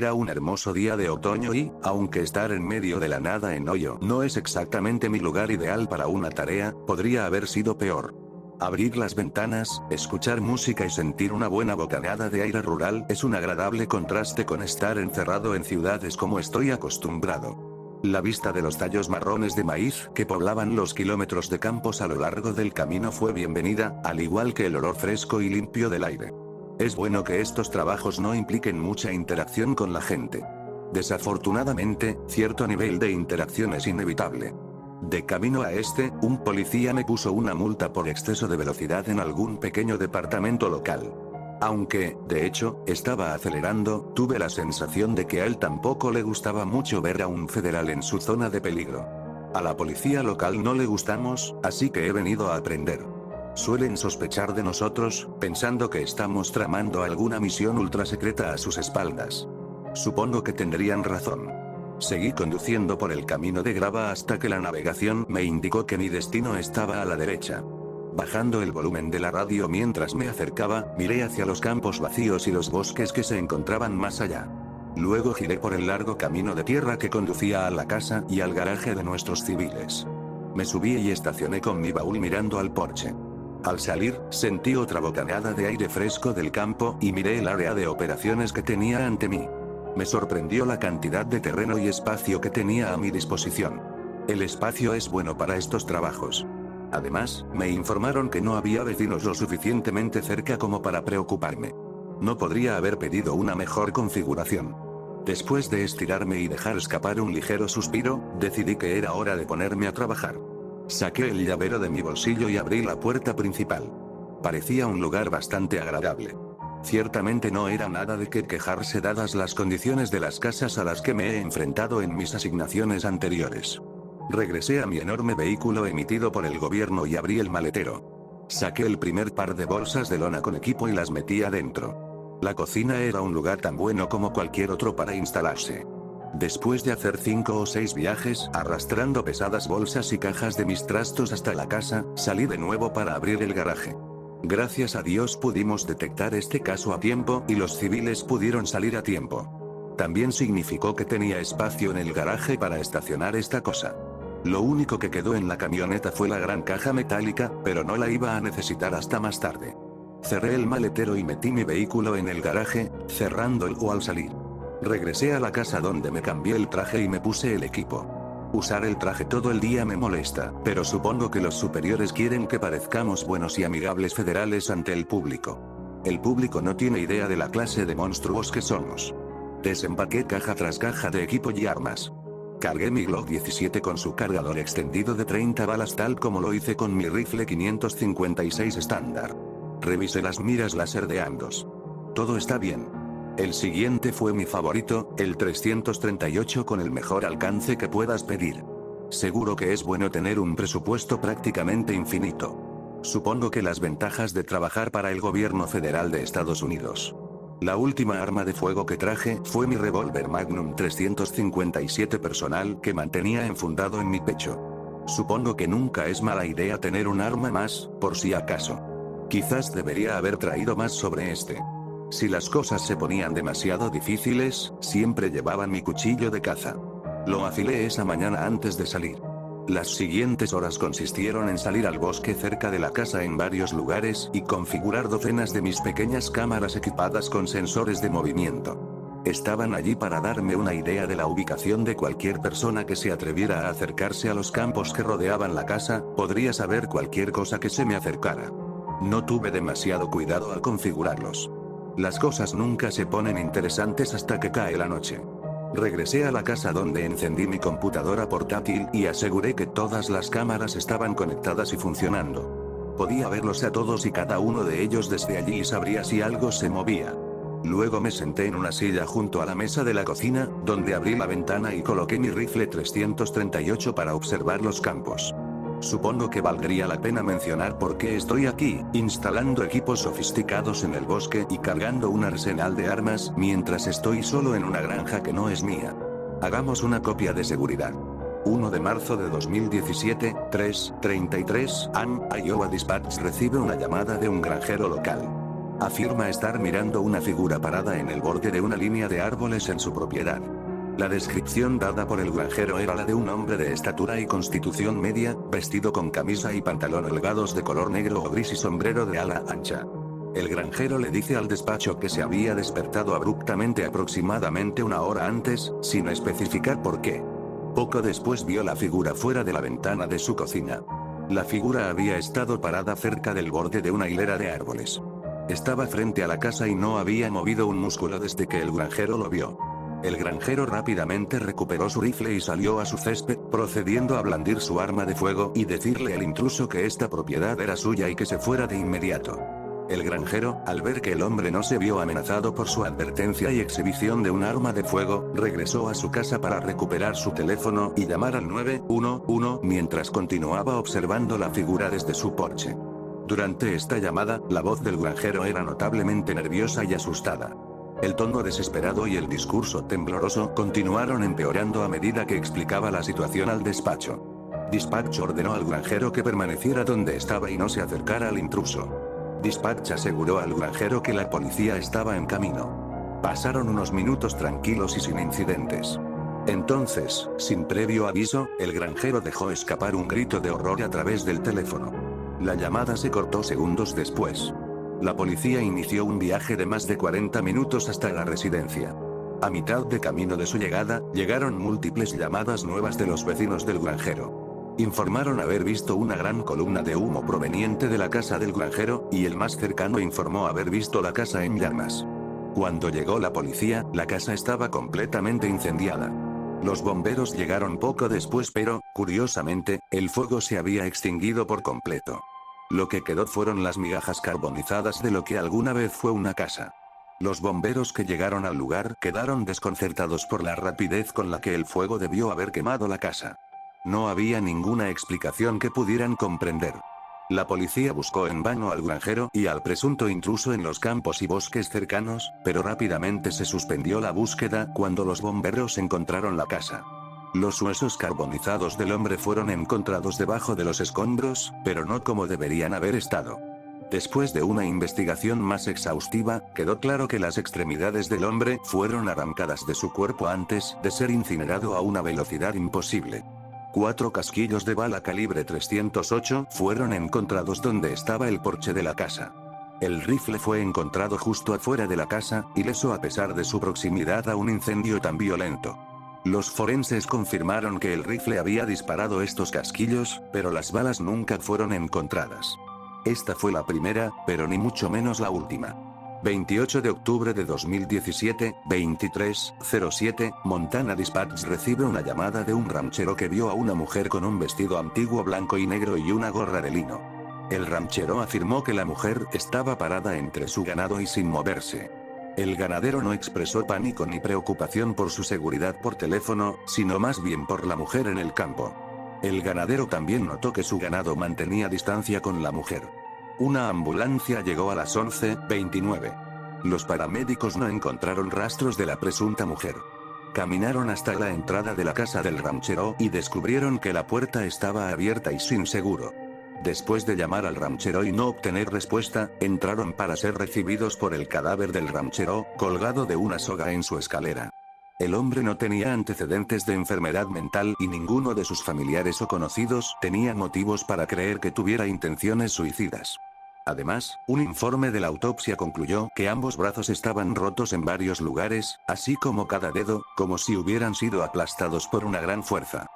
Era un hermoso día de otoño y, aunque estar en medio de la nada en Ohio no es exactamente mi lugar ideal para una tarea, podría haber sido peor. Abrir las ventanas, escuchar música y sentir una buena bocanada de aire rural es un agradable contraste con estar encerrado en ciudades como estoy acostumbrado. La vista de los tallos marrones de maíz que poblaban los kilómetros de campos a lo largo del camino fue bienvenida, al igual que el olor fresco y limpio del aire. Es bueno que estos trabajos no impliquen mucha interacción con la gente. Desafortunadamente, cierto nivel de interacción es inevitable. De camino a un policía me puso una multa por exceso de velocidad en algún pequeño departamento local. Aunque, de hecho, estaba acelerando, tuve la sensación de que a él tampoco le gustaba mucho ver a un federal en su zona de peligro. A la policía local no le gustamos, así que he venido a aprender. Suelen sospechar de nosotros, pensando que estamos tramando alguna misión ultrasecreta a sus espaldas. Supongo que tendrían razón. Seguí conduciendo por el camino de grava hasta que la navegación me indicó que mi destino estaba a la derecha. Bajando el volumen de la radio mientras me acercaba, miré hacia los campos vacíos y los bosques que se encontraban más allá. Luego giré por el largo camino de tierra que conducía a la casa y al garaje de nuestros civiles. Me subí y estacioné con mi baúl mirando al porche. Al salir, sentí otra bocanada de aire fresco del campo y miré el área de operaciones que tenía ante mí. Me sorprendió la cantidad de terreno y espacio que tenía a mi disposición. El espacio es bueno para estos trabajos. Además, me informaron que no había vecinos lo suficientemente cerca como para preocuparme. No podría haber pedido una mejor configuración. Después de estirarme y dejar escapar un ligero suspiro, decidí que era hora de ponerme a trabajar. Saqué el llavero de mi bolsillo y abrí la puerta principal. Parecía un lugar bastante agradable. Ciertamente no era nada de qué quejarse dadas las condiciones de las casas a las que me he enfrentado en mis asignaciones anteriores. Regresé a mi enorme vehículo emitido por el gobierno y abrí el maletero. Saqué el primer par de bolsas de lona con equipo y las metí adentro. La cocina era un lugar tan bueno como cualquier otro para instalarse. Después de hacer 5 o 6 viajes, arrastrando pesadas bolsas y cajas de mis trastos hasta la casa, salí de nuevo para abrir el garaje. Gracias a Dios pudimos detectar este caso a tiempo y los civiles pudieron salir a tiempo. También significó que tenía espacio en el garaje para estacionar esta cosa. Lo único que quedó en la camioneta fue la gran caja metálica, pero no la iba a necesitar hasta más tarde. Cerré el maletero y metí mi vehículo en el garaje, cerrándolo al salir. Regresé a la casa donde me cambié el traje y me puse el equipo. Usar el traje todo el día me molesta, pero supongo que los superiores quieren que parezcamos buenos y amigables federales ante el público. El público no tiene idea de la clase de monstruos que somos. Desempaqué caja tras caja de equipo y armas. Cargué mi Glock 17 con su cargador extendido de 30 balas tal como lo hice con mi rifle 556 estándar. Revisé las miras láser de ambos. Todo está bien. El siguiente fue mi favorito, el 338 con el mejor alcance que puedas pedir. Seguro que es bueno tener un presupuesto prácticamente infinito. Supongo que las ventajas de trabajar para el gobierno federal de Estados Unidos. La última arma de fuego que traje fue mi revólver Magnum 357 personal que mantenía enfundado en mi pecho. Supongo que nunca es mala idea tener un arma más, por si acaso. Quizás debería haber traído más sobre este. Si las cosas se ponían demasiado difíciles, siempre llevaba mi cuchillo de caza. Lo afilé esa mañana antes de salir. Las siguientes horas consistieron en salir al bosque cerca de la casa en varios lugares y configurar docenas de mis pequeñas cámaras equipadas con sensores de movimiento. Estaban allí para darme una idea de la ubicación de cualquier persona que se atreviera a acercarse a los campos que rodeaban la casa, podría saber cualquier cosa que se me acercara. No tuve demasiado cuidado al configurarlos. Las cosas nunca se ponen interesantes hasta que cae la noche. Regresé a la casa donde encendí mi computadora portátil y aseguré que todas las cámaras estaban conectadas y funcionando. Podía verlos a todos y cada uno de ellos desde allí y sabría si algo se movía. Luego me senté en una silla junto a la mesa de la cocina, donde abrí la ventana y coloqué mi rifle 338 para observar los campos. Supongo que valdría la pena mencionar por qué estoy aquí, instalando equipos sofisticados en el bosque y cargando un arsenal de armas, mientras estoy solo en una granja que no es mía. Hagamos una copia de seguridad. 1 de marzo de 2017, 3:33 am, Iowa Dispatch recibe una llamada de un granjero local. Afirma estar mirando una figura parada en el borde de una línea de árboles en su propiedad. La descripción dada por el granjero era la de un hombre de estatura y constitución media, vestido con camisa y pantalón holgados de color negro o gris y sombrero de ala ancha. El granjero le dice al despacho que se había despertado abruptamente aproximadamente una hora antes, sin especificar por qué. Poco después vio la figura fuera de la ventana de su cocina. La figura había estado parada cerca del borde de una hilera de árboles. Estaba frente a la casa y no había movido un músculo desde que el granjero lo vio. El granjero rápidamente recuperó su rifle y salió a su césped, procediendo a blandir su arma de fuego y decirle al intruso que esta propiedad era suya y que se fuera de inmediato. El granjero, al ver que el hombre no se vio amenazado por su advertencia y exhibición de un arma de fuego, regresó a su casa para recuperar su teléfono y llamar al 911 mientras continuaba observando la figura desde su porche. Durante esta llamada, la voz del granjero era notablemente nerviosa y asustada. El tono desesperado y el discurso tembloroso continuaron empeorando a medida que explicaba la situación al despacho. Dispatch ordenó al granjero que permaneciera donde estaba y no se acercara al intruso. Dispatch aseguró al granjero que la policía estaba en camino. Pasaron unos minutos tranquilos y sin incidentes. Entonces, sin previo aviso, el granjero dejó escapar un grito de horror a través del teléfono. La llamada se cortó segundos después. La policía inició un viaje de más de 40 minutos hasta la residencia. A mitad de camino de su llegada, llegaron múltiples llamadas nuevas de los vecinos del granjero. Informaron haber visto una gran columna de humo proveniente de la casa del granjero, y el más cercano informó haber visto la casa en llamas. Cuando llegó la policía, la casa estaba completamente incendiada. Los bomberos llegaron poco después pero, curiosamente, el fuego se había extinguido por completo. Lo que quedó fueron las migajas carbonizadas de lo que alguna vez fue una casa. Los bomberos que llegaron al lugar quedaron desconcertados por la rapidez con la que el fuego debió haber quemado la casa. No había ninguna explicación que pudieran comprender. La policía buscó en vano al granjero y al presunto intruso en los campos y bosques cercanos, pero rápidamente se suspendió la búsqueda cuando los bomberos encontraron la casa. Los huesos carbonizados del hombre fueron encontrados debajo de los escombros, pero no como deberían haber estado. Después de una investigación más exhaustiva, quedó claro que las extremidades del hombre fueron arrancadas de su cuerpo antes de ser incinerado a una velocidad imposible. 4 casquillos de bala calibre 308 fueron encontrados donde estaba el porche de la casa. El rifle fue encontrado justo afuera de la casa, ileso a pesar de su proximidad a un incendio tan violento. Los forenses confirmaron que el rifle había disparado estos casquillos, pero las balas nunca fueron encontradas. Esta fue la primera, pero ni mucho menos la última. 28 de octubre de 2017, 23:07, Montana Dispatch recibe una llamada de un ranchero que vio a una mujer con un vestido antiguo blanco y negro y una gorra de lino. El ranchero afirmó que la mujer estaba parada entre su ganado y sin moverse. El ganadero no expresó pánico ni preocupación por su seguridad por teléfono, sino más bien por la mujer en el campo. El ganadero también notó que su ganado mantenía distancia con la mujer. Una ambulancia llegó a las 11:29. Los paramédicos no encontraron rastros de la presunta mujer. Caminaron hasta la entrada de la casa del ranchero y descubrieron que la puerta estaba abierta y sin seguro. Después de llamar al ranchero y no obtener respuesta, entraron para ser recibidos por el cadáver del ranchero, colgado de una soga en su escalera. El hombre no tenía antecedentes de enfermedad mental y ninguno de sus familiares o conocidos tenía motivos para creer que tuviera intenciones suicidas. Además, un informe de la autopsia concluyó que ambos brazos estaban rotos en varios lugares, así como cada dedo, como si hubieran sido aplastados por una gran fuerza.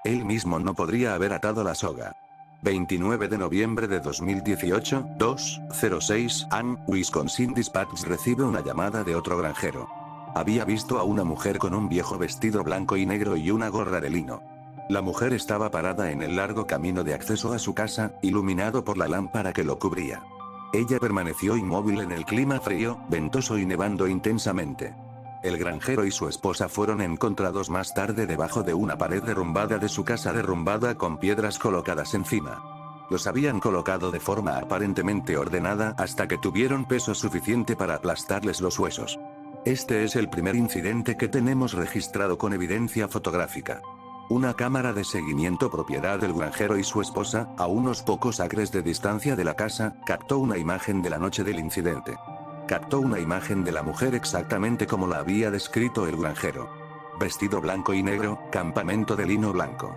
Él mismo no podría haber atado la soga. 29 de noviembre de 2018, 2:06 am, Wisconsin Dispatch recibe una llamada de otro granjero. Había visto a una mujer con un viejo vestido blanco y negro y una gorra de lino. La mujer estaba parada en el largo camino de acceso a su casa, iluminado por la lámpara que lo cubría. Ella permaneció inmóvil en el clima frío, ventoso y nevando intensamente. El granjero y su esposa fueron encontrados más tarde debajo de una pared derrumbada de su casa derrumbada con piedras colocadas encima. Los habían colocado de forma aparentemente ordenada hasta que tuvieron peso suficiente para aplastarles los huesos. Este es el primer incidente que tenemos registrado con evidencia fotográfica. Una cámara de seguimiento propiedad del granjero y su esposa, a unos pocos acres de distancia de la casa, captó una imagen de la noche del incidente. Captó una imagen de la mujer exactamente como la había descrito el granjero. Vestido blanco y negro, campamento de lino blanco.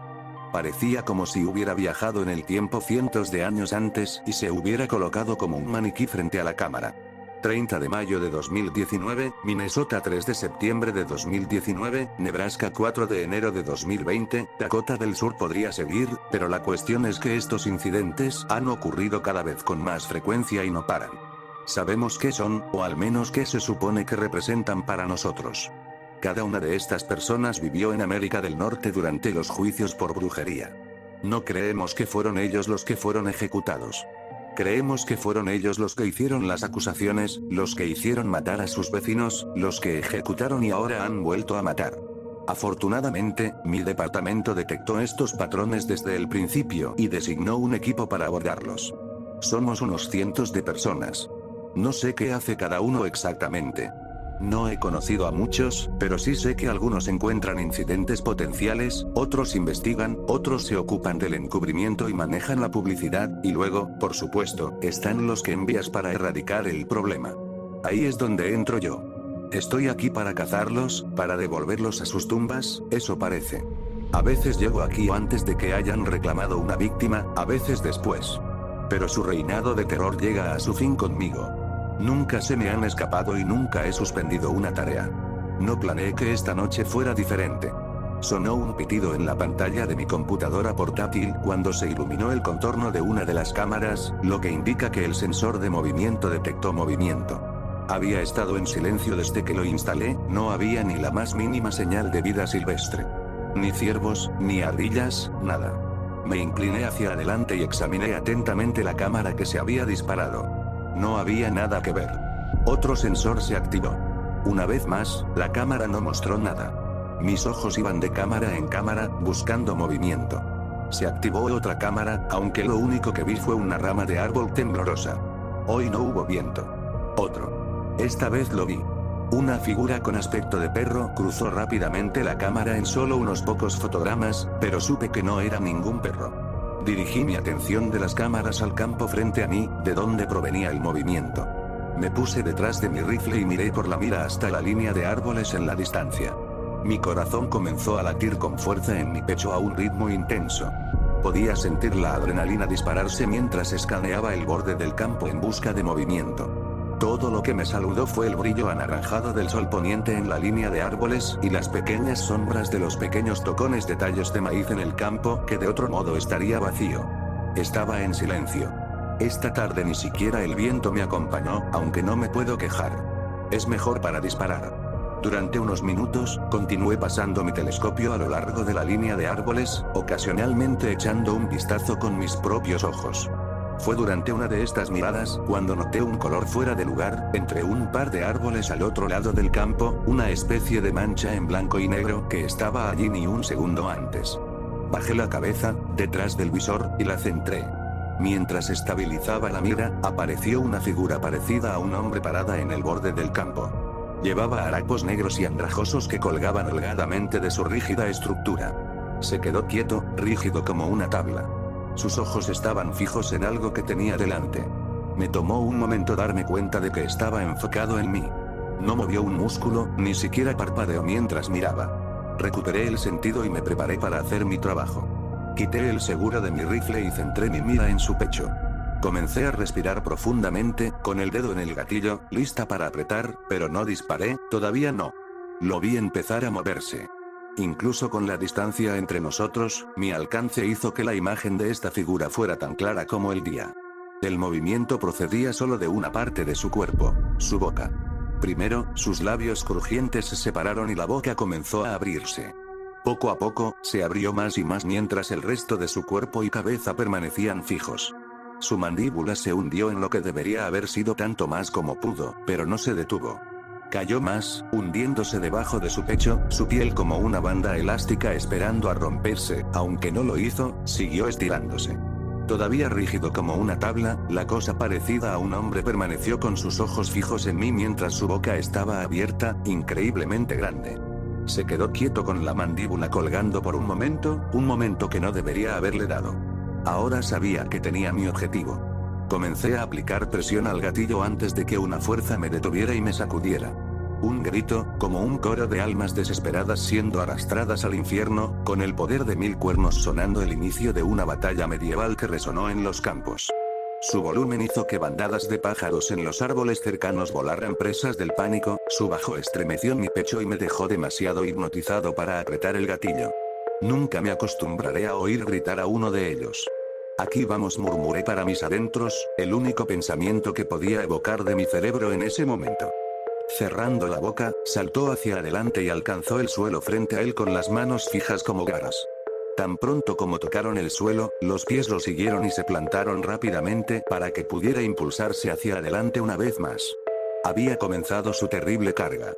Parecía como si hubiera viajado en el tiempo cientos de años antes y se hubiera colocado como un maniquí frente a la cámara. 30 de mayo de 2019, Minnesota 3 de septiembre de 2019, Nebraska 4 de enero de 2020, Dakota del Sur podría seguir, pero la cuestión es que estos incidentes han ocurrido cada vez con más frecuencia y no paran. Sabemos qué son, o al menos qué se supone que representan para nosotros. Cada una de estas personas vivió en América del Norte durante los juicios por brujería. No creemos que fueron ellos los que fueron ejecutados. Creemos que fueron ellos los que hicieron las acusaciones, los que hicieron matar a sus vecinos, los que ejecutaron y ahora han vuelto a matar. Afortunadamente, mi departamento detectó estos patrones desde el principio y designó un equipo para abordarlos. Somos unos cientos de personas. No sé qué hace cada uno exactamente. No he conocido a muchos, pero sí sé que algunos encuentran incidentes potenciales, otros investigan, otros se ocupan del encubrimiento y manejan la publicidad, y luego, por supuesto, están los que envías para erradicar el problema. Ahí es donde entro yo. Estoy aquí para cazarlos, para devolverlos a sus tumbas, eso parece. A veces llego aquí antes de que hayan reclamado una víctima, a veces después. Pero su reinado de terror llega a su fin conmigo. Nunca se me han escapado y nunca he suspendido una tarea. No planeé que esta noche fuera diferente. Sonó un pitido en la pantalla de mi computadora portátil cuando se iluminó el contorno de una de las cámaras, lo que indica que el sensor de movimiento detectó movimiento. Había estado en silencio desde que lo instalé, no había ni la más mínima señal de vida silvestre. Ni ciervos, ni ardillas, nada. Me incliné hacia adelante y examiné atentamente la cámara que se había disparado. No había nada que ver. Otro sensor se activó. Una vez más, la cámara no mostró nada. Mis ojos iban de cámara en cámara, buscando movimiento. Se activó otra cámara, aunque lo único que vi fue una rama de árbol temblorosa. Hoy no hubo viento. Otro. Esta vez lo vi. Una figura con aspecto de perro cruzó rápidamente la cámara en solo unos pocos fotogramas, pero supe que no era ningún perro. Dirigí mi atención de las cámaras al campo frente a mí, de donde provenía el movimiento. Me puse detrás de mi rifle y miré por la mira hasta la línea de árboles en la distancia. Mi corazón comenzó a latir con fuerza en mi pecho a un ritmo intenso. Podía sentir la adrenalina dispararse mientras escaneaba el borde del campo en busca de movimiento. Todo lo que me saludó fue el brillo anaranjado del sol poniente en la línea de árboles y las pequeñas sombras de los pequeños tocones de tallos de maíz en el campo, que de otro modo estaría vacío. Estaba en silencio. Esta tarde ni siquiera el viento me acompañó, aunque no me puedo quejar. Es mejor para disparar. Durante unos minutos, continué pasando mi telescopio a lo largo de la línea de árboles, ocasionalmente echando un vistazo con mis propios ojos. Fue durante una de estas miradas, cuando noté un color fuera de lugar, entre un par de árboles al otro lado del campo, una especie de mancha en blanco y negro que estaba allí ni un segundo antes. Bajé la cabeza, detrás del visor, y la centré. Mientras estabilizaba la mira, apareció una figura parecida a un hombre parada en el borde del campo. Llevaba harapos negros y andrajosos que colgaban holgadamente de su rígida estructura. Se quedó quieto, rígido como una tabla. Sus ojos estaban fijos en algo que tenía delante. Me tomó un momento darme cuenta de que estaba enfocado en mí. No movió un músculo, ni siquiera parpadeó mientras miraba. Recuperé el sentido y me preparé para hacer mi trabajo. Quité el seguro de mi rifle y centré mi mira en su pecho. Comencé a respirar profundamente, con el dedo en el gatillo, lista para apretar, pero no disparé, todavía no. Lo vi empezar a moverse. Incluso con la distancia entre nosotros, mi alcance hizo que la imagen de esta figura fuera tan clara como el día. El movimiento procedía solo de una parte de su cuerpo, su boca. Primero, sus labios crujientes se separaron y la boca comenzó a abrirse. Poco a poco, se abrió más y más mientras el resto de su cuerpo y cabeza permanecían fijos. Su mandíbula se hundió en lo que debería haber sido tanto más como pudo, pero no se detuvo. Cayó más, hundiéndose debajo de su pecho, su piel como una banda elástica esperando a romperse, aunque no lo hizo, siguió estirándose. Todavía rígido como una tabla, la cosa parecida a un hombre permaneció con sus ojos fijos en mí mientras su boca estaba abierta, increíblemente grande. Se quedó quieto con la mandíbula colgando por un momento que no debería haberle dado. Ahora sabía que tenía mi objetivo. Comencé a aplicar presión al gatillo antes de que una fuerza me detuviera y me sacudiera. Un grito, como un coro de almas desesperadas siendo arrastradas al infierno, con el poder de 1000 cuernos sonando el inicio de una batalla medieval que resonó en los campos. Su volumen hizo que bandadas de pájaros en los árboles cercanos volaran presas del pánico, su bajo estremeció mi pecho y me dejó demasiado hipnotizado para apretar el gatillo. Nunca me acostumbraré a oír gritar a uno de ellos. Aquí vamos, murmuré para mis adentros, el único pensamiento que podía evocar de mi cerebro en ese momento. Cerrando la boca, saltó hacia adelante y alcanzó el suelo frente a él con las manos fijas como garras. Tan pronto como tocaron el suelo, los pies lo siguieron y se plantaron rápidamente para que pudiera impulsarse hacia adelante una vez más. Había comenzado su terrible carga.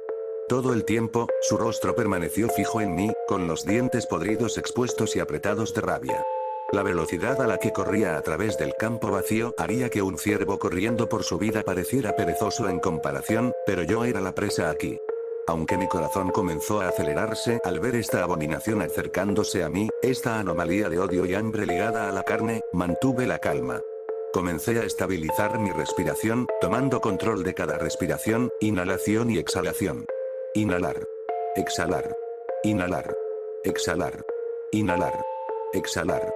Todo el tiempo, su rostro permaneció fijo en mí, con los dientes podridos expuestos y apretados de rabia. La velocidad a la que corría a través del campo vacío haría que un ciervo corriendo por su vida pareciera perezoso en comparación, pero yo era la presa aquí. Aunque mi corazón comenzó a acelerarse al ver esta abominación acercándose a mí, esta anomalía de odio y hambre ligada a la carne, mantuve la calma. Comencé a estabilizar mi respiración, tomando control de cada respiración, inhalación y exhalación. Inhalar. Exhalar. Inhalar. Exhalar. Inhalar. Exhalar.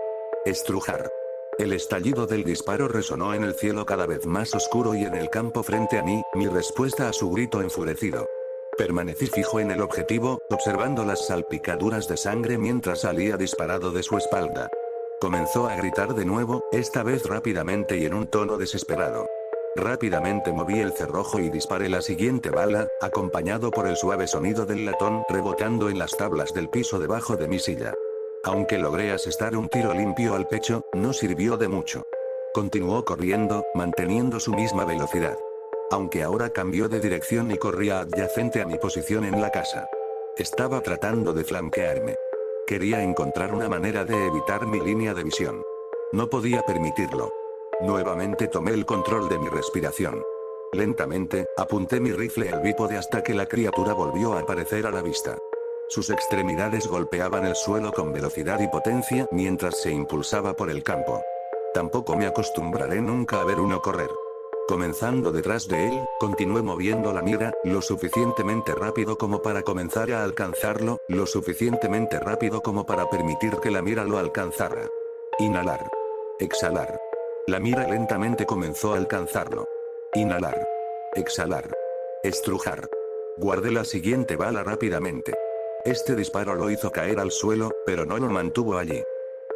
Estrujar. El estallido del disparo resonó en el cielo cada vez más oscuro y en el campo frente a mí, mi respuesta a su grito enfurecido. Permanecí fijo en el objetivo, observando las salpicaduras de sangre mientras salía disparado de su espalda. Comenzó a gritar de nuevo, esta vez rápidamente y en un tono desesperado. Rápidamente moví el cerrojo y disparé la siguiente bala, acompañado por el suave sonido del latón rebotando en las tablas del piso debajo de mi silla. Aunque logré asestar un tiro limpio al pecho, no sirvió de mucho. Continuó corriendo, manteniendo su misma velocidad. Aunque ahora cambió de dirección y corría adyacente a mi posición en la casa. Estaba tratando de flanquearme. Quería encontrar una manera de evitar mi línea de visión. No podía permitirlo. Nuevamente tomé el control de mi respiración. Lentamente, apunté mi rifle al bípode hasta que la criatura volvió a aparecer a la vista. Sus extremidades golpeaban el suelo con velocidad y potencia mientras se impulsaba por el campo. Tampoco me acostumbraré nunca a ver uno correr. Comenzando detrás de él, continué moviendo la mira, lo suficientemente rápido como para comenzar a alcanzarlo, lo suficientemente rápido como para permitir que la mira lo alcanzara. Inhalar. Exhalar. La mira lentamente comenzó a alcanzarlo. Inhalar. Exhalar. Estrujar. Guardé la siguiente bala rápidamente. Este disparo lo hizo caer al suelo, pero no lo mantuvo allí.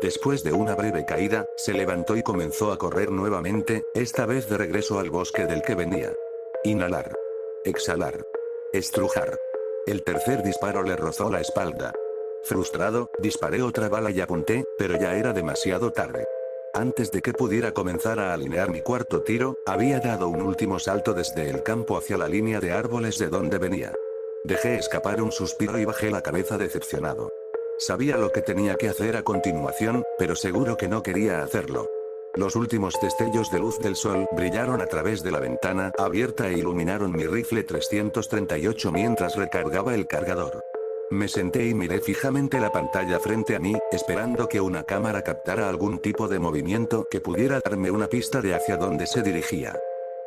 Después de una breve caída, se levantó y comenzó a correr nuevamente, esta vez de regreso al bosque del que venía. Inhalar. Exhalar. Estrujar. El tercer disparo le rozó la espalda. Frustrado, disparé otra bala y apunté, pero ya era demasiado tarde. Antes de que pudiera comenzar a alinear mi cuarto tiro, había dado un último salto desde el campo hacia la línea de árboles de donde venía. Dejé escapar un suspiro y bajé la cabeza decepcionado. Sabía lo que tenía que hacer a continuación, pero seguro que no quería hacerlo. Los últimos destellos de luz del sol brillaron a través de la ventana abierta e iluminaron mi rifle 338 mientras recargaba el cargador. Me senté y miré fijamente la pantalla frente a mí, esperando que una cámara captara algún tipo de movimiento que pudiera darme una pista de hacia dónde se dirigía.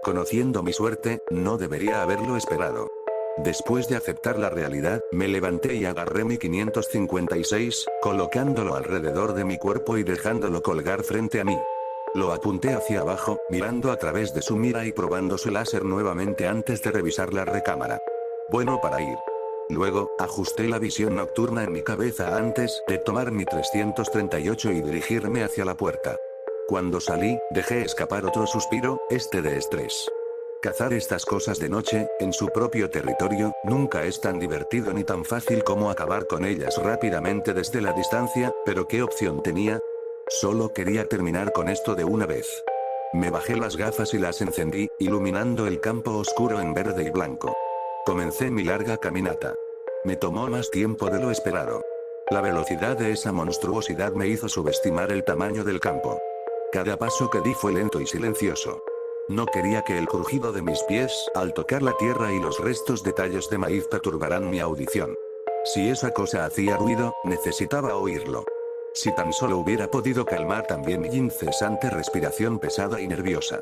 Conociendo mi suerte, no debería haberlo esperado. Después de aceptar la realidad, me levanté y agarré mi 556, colocándolo alrededor de mi cuerpo y dejándolo colgar frente a mí. Lo apunté hacia abajo, mirando a través de su mira y probando su láser nuevamente antes de revisar la recámara. Bueno para ir. Luego, ajusté la visión nocturna en mi cabeza antes de tomar mi 338 y dirigirme hacia la puerta. Cuando salí, dejé escapar otro suspiro, este de estrés. Cazar estas cosas de noche, en su propio territorio, nunca es tan divertido ni tan fácil como acabar con ellas rápidamente desde la distancia, pero ¿qué opción tenía? Solo quería terminar con esto de una vez. Me bajé las gafas y las encendí, iluminando el campo oscuro en verde y blanco. Comencé mi larga caminata. Me tomó más tiempo de lo esperado. La velocidad de esa monstruosidad me hizo subestimar el tamaño del campo. Cada paso que di fue lento y silencioso. No quería que el crujido de mis pies al tocar la tierra y los restos de tallos de maíz perturbaran mi audición. Si esa cosa hacía ruido, necesitaba oírlo. Si tan solo hubiera podido calmar también mi incesante respiración pesada y nerviosa.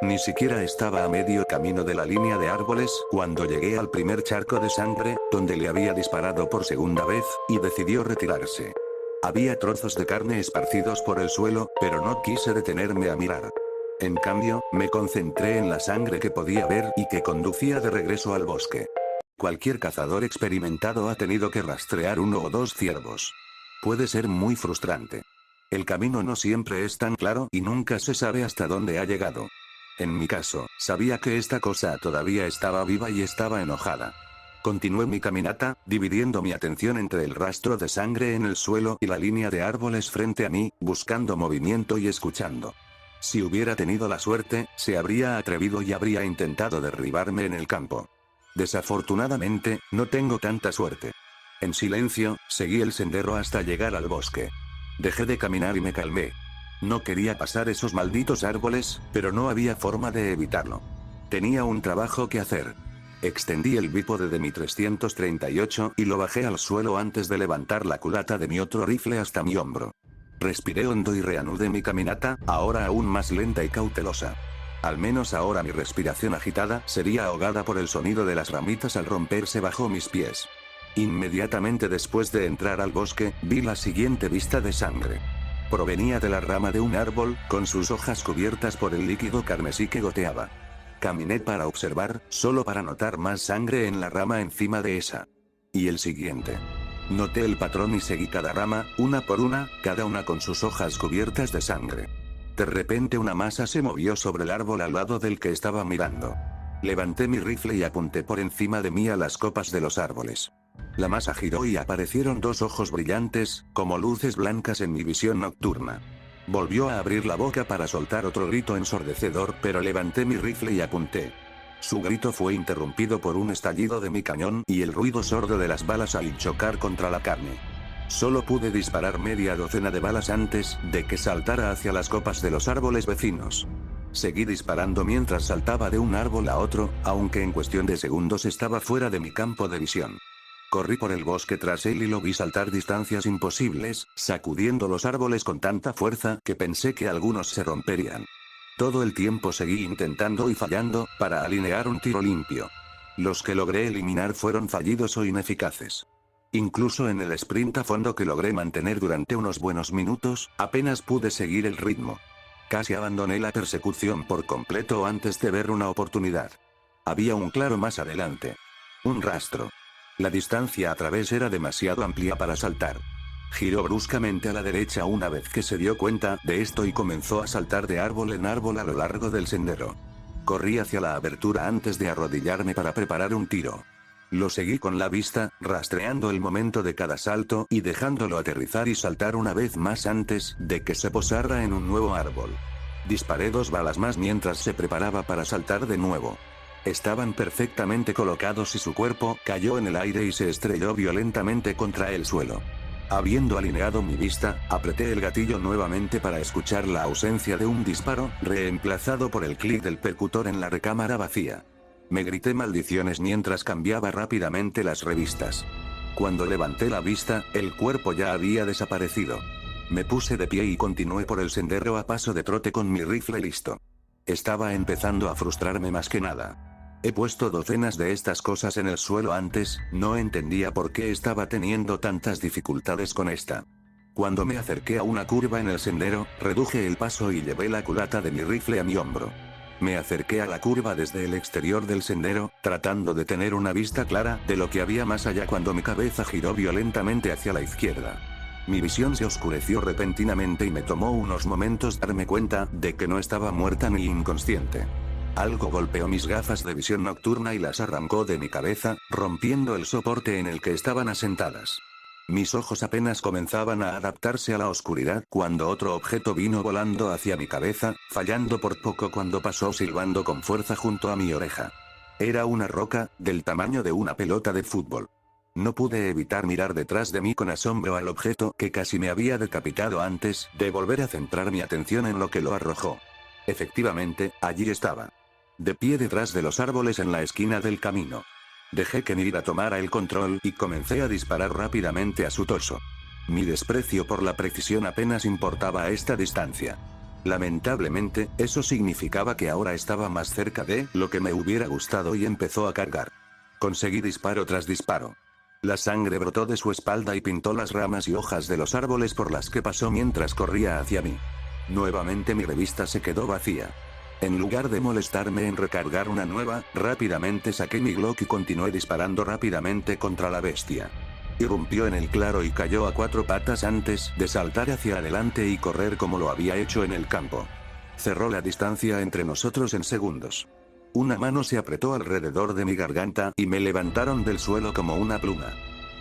Ni siquiera estaba a medio camino de la línea de árboles cuando llegué al primer charco de sangre, donde le había disparado por segunda vez, y decidió retirarse. Había trozos de carne esparcidos por el suelo, pero no quise detenerme a mirar. En cambio, me concentré en la sangre que podía ver y que conducía de regreso al bosque. Cualquier cazador experimentado ha tenido que rastrear uno o dos ciervos. Puede ser muy frustrante. El camino no siempre es tan claro y nunca se sabe hasta dónde ha llegado. En mi caso, sabía que esta cosa todavía estaba viva y estaba enojada. Continué mi caminata, dividiendo mi atención entre el rastro de sangre en el suelo y la línea de árboles frente a mí, buscando movimiento y escuchando. Si hubiera tenido la suerte, se habría atrevido y habría intentado derribarme en el campo. Desafortunadamente, no tengo tanta suerte. En silencio, seguí el sendero hasta llegar al bosque. Dejé de caminar y me calmé. No quería pasar esos malditos árboles, pero no había forma de evitarlo. Tenía un trabajo que hacer. Extendí el bípode de mi 338 y lo bajé al suelo antes de levantar la culata de mi otro rifle hasta mi hombro. Respiré hondo y reanudé mi caminata, ahora aún más lenta y cautelosa. Al menos ahora mi respiración agitada sería ahogada por el sonido de las ramitas al romperse bajo mis pies. Inmediatamente después de entrar al bosque, vi la siguiente vista de sangre. Provenía de la rama de un árbol, con sus hojas cubiertas por el líquido carmesí que goteaba. Caminé para observar, solo para notar más sangre en la rama encima de esa. Y el siguiente. Noté el patrón y seguí cada rama, una por una, cada una con sus hojas cubiertas de sangre. De repente una masa se movió sobre el árbol al lado del que estaba mirando. Levanté mi rifle y apunté por encima de mí a las copas de los árboles. La masa giró y aparecieron dos ojos brillantes, como luces blancas en mi visión nocturna. Volvió a abrir la boca para soltar otro grito ensordecedor, pero levanté mi rifle y apunté. Su grito fue interrumpido por un estallido de mi cañón y el ruido sordo de las balas al chocar contra la carne. Solo pude disparar media docena de balas antes de que saltara hacia las copas de los árboles vecinos. Seguí disparando mientras saltaba de un árbol a otro, aunque en cuestión de segundos estaba fuera de mi campo de visión. Corrí por el bosque tras él y lo vi saltar distancias imposibles, sacudiendo los árboles con tanta fuerza que pensé que algunos se romperían. Todo el tiempo seguí intentando y fallando, para alinear un tiro limpio. Los que logré eliminar fueron fallidos o ineficaces. Incluso en el sprint a fondo que logré mantener durante unos buenos minutos, apenas pude seguir el ritmo. Casi abandoné la persecución por completo antes de ver una oportunidad. Había un claro más adelante. Un rastro. La distancia a través era demasiado amplia para saltar. Giró bruscamente a la derecha una vez que se dio cuenta de esto y comenzó a saltar de árbol en árbol a lo largo del sendero. Corrí hacia la abertura antes de arrodillarme para preparar un tiro. Lo seguí con la vista, rastreando el momento de cada salto y dejándolo aterrizar y saltar una vez más antes de que se posara en un nuevo árbol. Disparé 2 balas más mientras se preparaba para saltar de nuevo. Estaban perfectamente colocados y su cuerpo cayó en el aire y se estrelló violentamente contra el suelo. Habiendo alineado mi vista, apreté el gatillo nuevamente para escuchar la ausencia de un disparo, reemplazado por el clic del percutor en la recámara vacía. Me grité maldiciones mientras cambiaba rápidamente las revistas. Cuando levanté la vista, el cuerpo ya había desaparecido. Me puse de pie y continué por el sendero a paso de trote con mi rifle listo. Estaba empezando a frustrarme más que nada. He puesto docenas de estas cosas en el suelo antes, no entendía por qué estaba teniendo tantas dificultades con esta. Cuando me acerqué a una curva en el sendero, reduje el paso y llevé la culata de mi rifle a mi hombro. Me acerqué a la curva desde el exterior del sendero, tratando de tener una vista clara de lo que había más allá cuando mi cabeza giró violentamente hacia la izquierda. Mi visión se oscureció repentinamente y me tomó unos momentos darme cuenta de que no estaba muerta ni inconsciente. Algo golpeó mis gafas de visión nocturna y las arrancó de mi cabeza, rompiendo el soporte en el que estaban asentadas. Mis ojos apenas comenzaban a adaptarse a la oscuridad cuando otro objeto vino volando hacia mi cabeza, fallando por poco cuando pasó silbando con fuerza junto a mi oreja. Era una roca, del tamaño de una pelota de fútbol. No pude evitar mirar detrás de mí con asombro al objeto que casi me había decapitado antes de volver a centrar mi atención en lo que lo arrojó. Efectivamente, allí estaba. De pie detrás de los árboles en la esquina del camino. Dejé que mi ira tomara el control y comencé a disparar rápidamente a su torso. Mi desprecio por la precisión apenas importaba a esta distancia. Lamentablemente, eso significaba que ahora estaba más cerca de lo que me hubiera gustado y empezó a cargar. Conseguí disparo tras disparo. La sangre brotó de su espalda y pintó las ramas y hojas de los árboles por las que pasó mientras corría hacia mí. Nuevamente mi revista se quedó vacía. En lugar de molestarme en recargar una nueva, rápidamente saqué mi Glock y continué disparando rápidamente contra la bestia. Irrumpió en el claro y cayó a 4 patas antes de saltar hacia adelante y correr como lo había hecho en el campo. Cerró la distancia entre nosotros en segundos. Una mano se apretó alrededor de mi garganta y me levantaron del suelo como una pluma.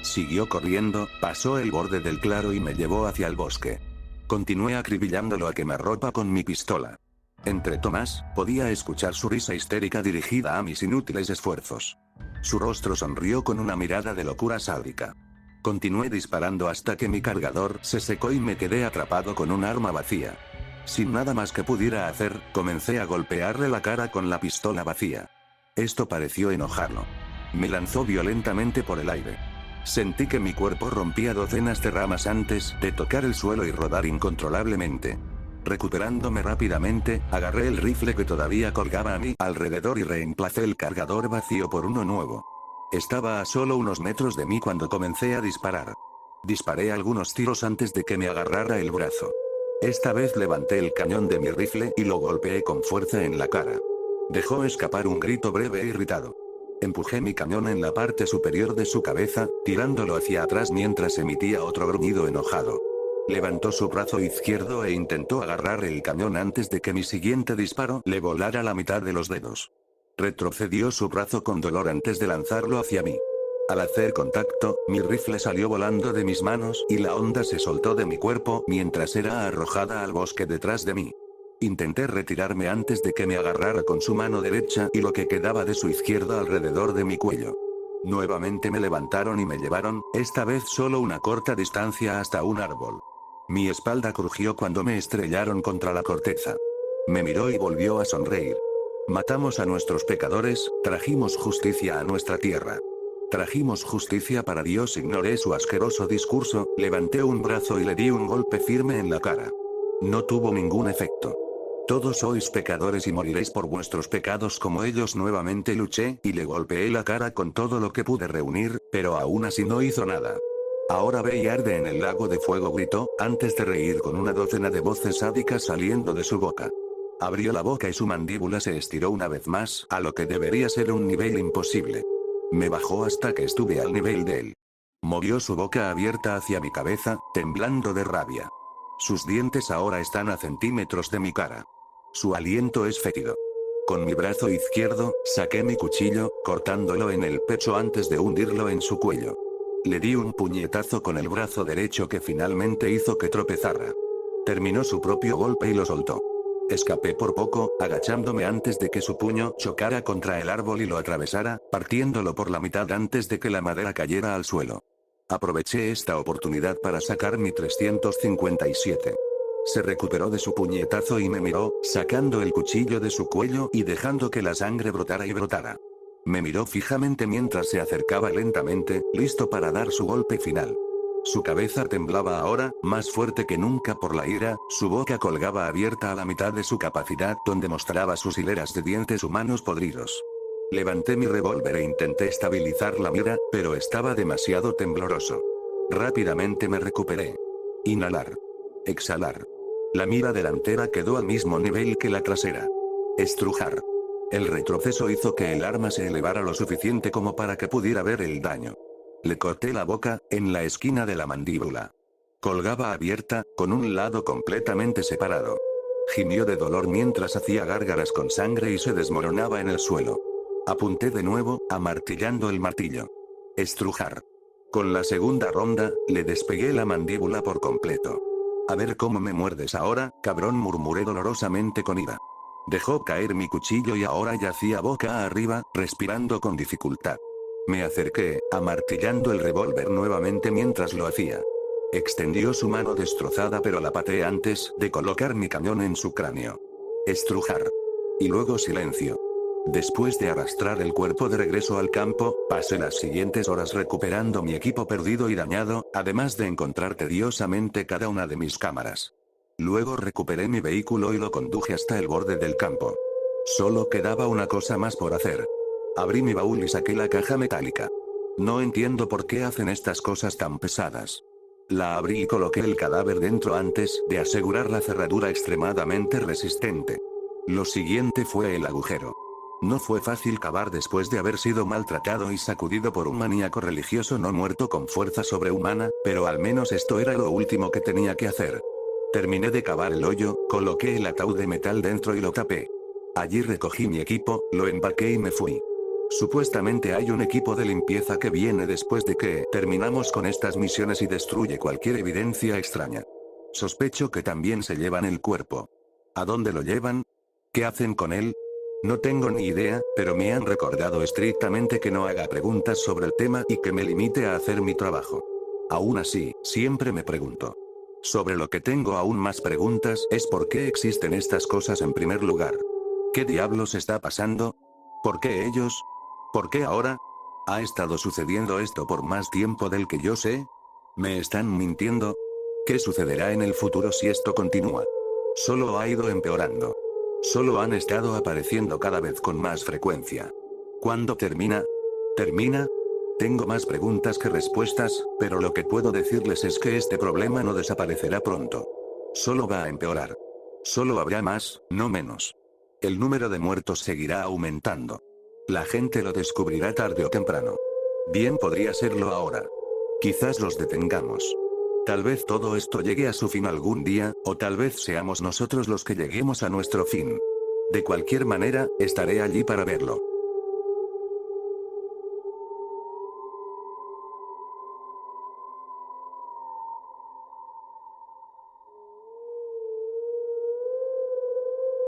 Siguió corriendo, pasó el borde del claro y me llevó hacia el bosque. Continué acribillándolo a quemarropa con mi pistola. Entre tomas, podía escuchar su risa histérica dirigida a mis inútiles esfuerzos. Su rostro sonrió con una mirada de locura sádica. Continué disparando hasta que mi cargador se secó y me quedé atrapado con un arma vacía. Sin nada más que pudiera hacer, comencé a golpearle la cara con la pistola vacía. Esto pareció enojarlo. Me lanzó violentamente por el aire. Sentí que mi cuerpo rompía docenas de ramas antes de tocar el suelo y rodar incontrolablemente. Recuperándome rápidamente, agarré el rifle que todavía colgaba a mi alrededor y reemplacé el cargador vacío por uno nuevo. Estaba a solo unos metros de mí cuando comencé a disparar. Disparé algunos tiros antes de que me agarrara el brazo. Esta vez levanté el cañón de mi rifle y lo golpeé con fuerza en la cara. Dejó escapar un grito breve e irritado. Empujé mi cañón en la parte superior de su cabeza, tirándolo hacia atrás mientras emitía otro gruñido enojado. Levantó su brazo izquierdo e intentó agarrar el cañón antes de que mi siguiente disparo le volara la mitad de los dedos. Retrocedió su brazo con dolor antes de lanzarlo hacia mí. Al hacer contacto, mi rifle salió volando de mis manos y la onda se soltó de mi cuerpo mientras era arrojada al bosque detrás de mí. Intenté retirarme antes de que me agarrara con su mano derecha y lo que quedaba de su izquierda alrededor de mi cuello. Nuevamente me levantaron y me llevaron, esta vez solo una corta distancia hasta un árbol. Mi espalda crujió cuando me estrellaron contra la corteza. Me miró y volvió a sonreír. Matamos a nuestros pecadores, trajimos justicia a nuestra tierra. Trajimos justicia para Dios. Ignoré su asqueroso discurso, levanté un brazo y le di un golpe firme en la cara. No tuvo ningún efecto. Todos sois pecadores y moriréis por vuestros pecados como ellos. Nuevamente luché y le golpeé la cara con todo lo que pude reunir, pero aún así no hizo nada. Ahora ve y arde en el lago de fuego, gritó, antes de reír con una docena de voces sádicas saliendo de su boca. Abrió la boca y su mandíbula se estiró una vez más, a lo que debería ser un nivel imposible. Me bajó hasta que estuve al nivel de él. Movió su boca abierta hacia mi cabeza, temblando de rabia. Sus dientes ahora están a centímetros de mi cara. Su aliento es fétido. Con mi brazo izquierdo, saqué mi cuchillo, cortándolo en el pecho antes de hundirlo en su cuello. Le di un puñetazo con el brazo derecho que finalmente hizo que tropezara. Terminó su propio golpe y lo soltó. Escapé por poco, agachándome antes de que su puño chocara contra el árbol y lo atravesara, partiéndolo por la mitad antes de que la madera cayera al suelo. Aproveché esta oportunidad para sacar mi 357. Se recuperó de su puñetazo y me miró, sacando el cuchillo de su cuello y dejando que la sangre brotara y brotara. Me miró fijamente mientras se acercaba lentamente, listo para dar su golpe final. Su cabeza temblaba ahora, más fuerte que nunca por la ira, su boca colgaba abierta a la mitad de su capacidad donde mostraba sus hileras de dientes humanos podridos. Levanté mi revólver e intenté estabilizar la mira, pero estaba demasiado tembloroso. Rápidamente me recuperé. Inhalar. Exhalar. La mira delantera quedó al mismo nivel que la trasera. Estrujar. El retroceso hizo que el arma se elevara lo suficiente como para que pudiera ver el daño. Le corté la boca, en la esquina de la mandíbula. Colgaba abierta, con un lado completamente separado. Gimió de dolor mientras hacía gárgaras con sangre y se desmoronaba en el suelo. Apunté de nuevo, amartillando el martillo. Estrujar. Con la segunda ronda, le despegué la mandíbula por completo. A ver cómo me muerdes ahora, cabrón, murmuré dolorosamente con ira. Dejó caer mi cuchillo y ahora yacía boca arriba, respirando con dificultad. Me acerqué, amartillando el revólver nuevamente mientras lo hacía. Extendió su mano destrozada pero la pateé antes de colocar mi cañón en su cráneo. Estrujar. Y luego silencio. Después de arrastrar el cuerpo de regreso al campo, pasé las siguientes horas recuperando mi equipo perdido y dañado, además de encontrar tediosamente cada una de mis cámaras. Luego recuperé mi vehículo y lo conduje hasta el borde del campo. Solo quedaba una cosa más por hacer. Abrí mi baúl y saqué la caja metálica. No entiendo por qué hacen estas cosas tan pesadas. La abrí y coloqué el cadáver dentro antes de asegurar la cerradura extremadamente resistente. Lo siguiente fue el agujero. No fue fácil cavar después de haber sido maltratado y sacudido por un maníaco religioso no muerto con fuerza sobrehumana, pero al menos esto era lo último que tenía que hacer. Terminé de cavar el hoyo, coloqué el ataúd de metal dentro y lo tapé. Allí recogí mi equipo, lo empaqué y me fui. Supuestamente hay un equipo de limpieza que viene después de que terminamos con estas misiones y destruye cualquier evidencia extraña. Sospecho que también se llevan el cuerpo. ¿A dónde lo llevan? ¿Qué hacen con él? No tengo ni idea, pero me han recordado estrictamente que no haga preguntas sobre el tema y que me limite a hacer mi trabajo. Aún así, siempre me pregunto. Sobre lo que tengo aún más preguntas es por qué existen estas cosas en primer lugar. ¿Qué diablos está pasando? ¿Por qué ellos? ¿Por qué ahora? ¿Ha estado sucediendo esto por más tiempo del que yo sé? ¿Me están mintiendo? ¿Qué sucederá en el futuro si esto continúa? Solo ha ido empeorando. Solo han estado apareciendo cada vez con más frecuencia. ¿Cuándo termina? ¿Termina? Tengo más preguntas que respuestas, pero lo que puedo decirles es que este problema no desaparecerá pronto. Solo va a empeorar. Solo habrá más, no menos. El número de muertos seguirá aumentando. La gente lo descubrirá tarde o temprano. Bien podría serlo ahora. Quizás los detengamos. Tal vez todo esto llegue a su fin algún día, o tal vez seamos nosotros los que lleguemos a nuestro fin. De cualquier manera, estaré allí para verlo.